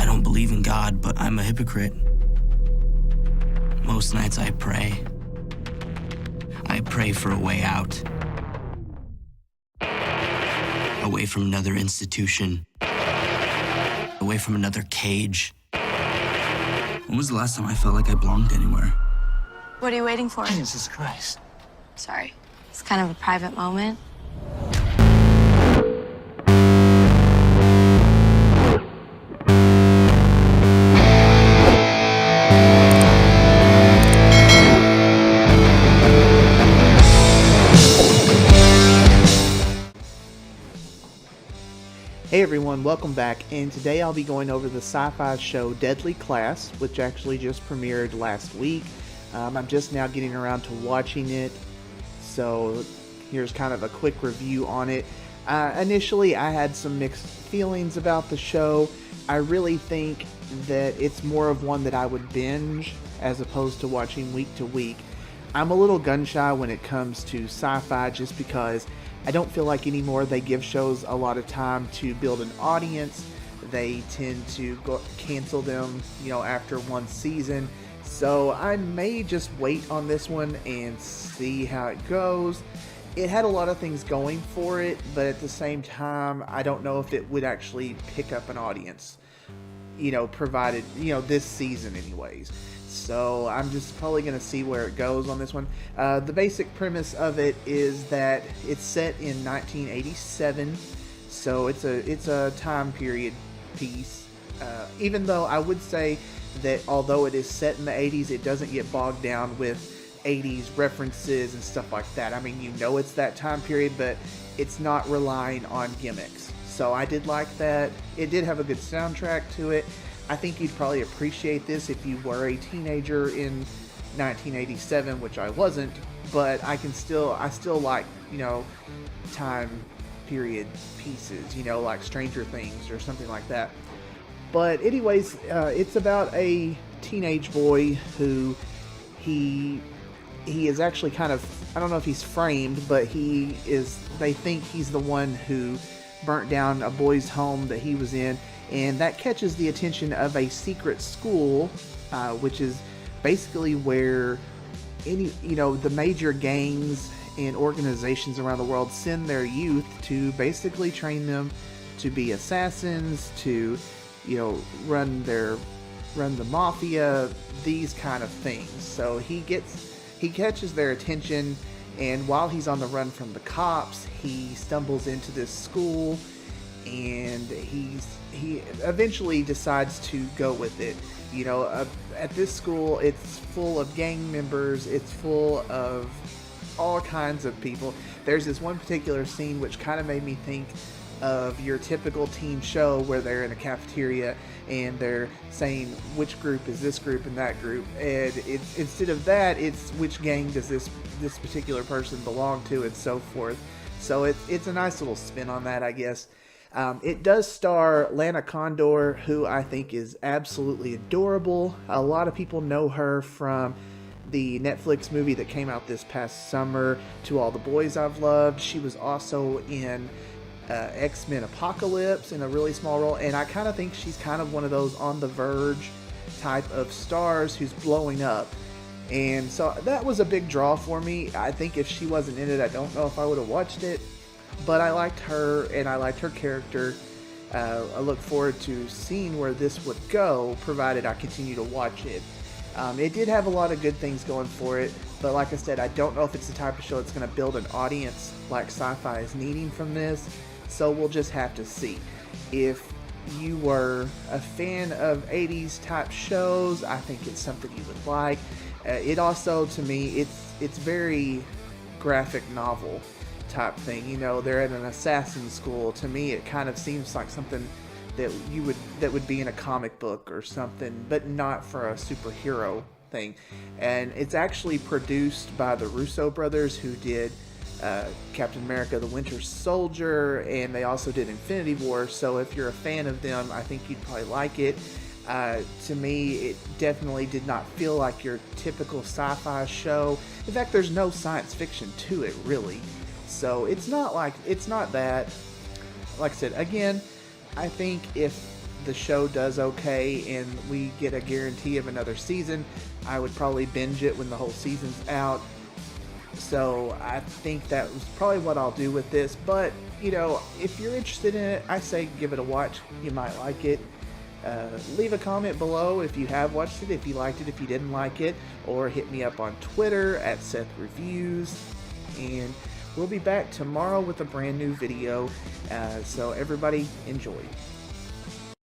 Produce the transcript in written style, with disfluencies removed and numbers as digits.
don't believe in God, but I'm a hypocrite. Most nights I pray. I pray for a way out. Away from another institution. Away from another cage. When was the last time I felt like I belonged anywhere? What are you waiting for? Jesus Christ. Sorry. It's kind of a private moment. Hey everyone, welcome back, and today I'll be going over the SYFY show Deadly Class, which actually just premiered last week. I'm just now getting around to watching it, so here's kind of a quick review on it. Initially, I had some mixed feelings about the show. I really think that it's more of one that I would binge as opposed to watching week to week. I'm a little gun-shy when it comes to SYFY just because I don't feel like anymore they give shows a lot of time to build an audience. They tend to cancel them, after one season. So I may just wait on this one and see how it goes. It had a lot of things going for it, but at the same time, I don't know if it would actually pick up an audience, provided, this season anyways. So I'm just probably going to see where it goes on this one. The basic premise of it is that it's set in 1987, so it's a time period piece. Even though I would say that although it is set in the 80s, it doesn't get bogged down with 80s references and stuff like that. I mean, it's that time period, but it's not relying on gimmicks. So I did like that. It did have a good soundtrack to it. I think you'd probably appreciate this if you were a teenager in 1987, which I wasn't, but I still like, time period pieces, like Stranger Things or something like that. But anyways, it's about a teenage boy who he is actually kind of, I don't know if he's framed, but they think he's the one who burnt down a boys' home that he was in. And that catches the attention of a secret school, which is basically where the major gangs and organizations around the world send their youth to basically train them to be assassins, to, run the mafia, these kind of things. So he catches their attention, and while he's on the run from the cops, he stumbles into this school, and he eventually decides to go with it. At this school, it's full of gang members, it's full of all kinds of people. There's this one particular scene which kind of made me think of your typical teen show where they're in a cafeteria and they're saying which group is this group and that group, and instead of that, it's which gang does this particular person belong to, and so forth. So it's a nice little spin on that, I guess. It does star Lana Condor, who I think is absolutely adorable. A lot of people know her from the Netflix movie that came out this past summer, To All the Boys I've Loved. She was also in X-Men Apocalypse in a really small role, and I kind of think she's kind of one of those on the verge type of stars who's blowing up. And so that was a big draw for me. I think if she wasn't in it, I don't know if I would have watched it. But I liked her, and I liked her character. I look forward to seeing where this would go, provided I continue to watch it. It did have a lot of good things going for it, but like I said, I don't know if it's the type of show that's going to build an audience like SYFY is needing from this, so we'll just have to see. If you were a fan of 80s type shows, I think it's something you would like. It also, to me, it's very graphic novel type thing. They're at an assassin school. To me, it kind of seems like something that would be in a comic book or something, but not for a superhero thing. And it's actually produced by the Russo brothers, who did Captain America: The Winter Soldier, and they also did Infinity War. So if you're a fan of them, I think you'd probably like it. To me, it definitely did not feel like your typical SYFY show. In fact, there's no science fiction to it, really. So it's not that. Like I said, again, I think if the show does okay and we get a guarantee of another season, I would probably binge it when the whole season's out. So I think that was probably what I'll do with this. But, you know, if you're interested in it, I say give it a watch. You might like it. Leave a comment below if you have watched it, if you liked it, if you didn't like it, or hit me up on Twitter at Seth Reviews. And we'll be back tomorrow with a brand new video. So everybody, enjoy.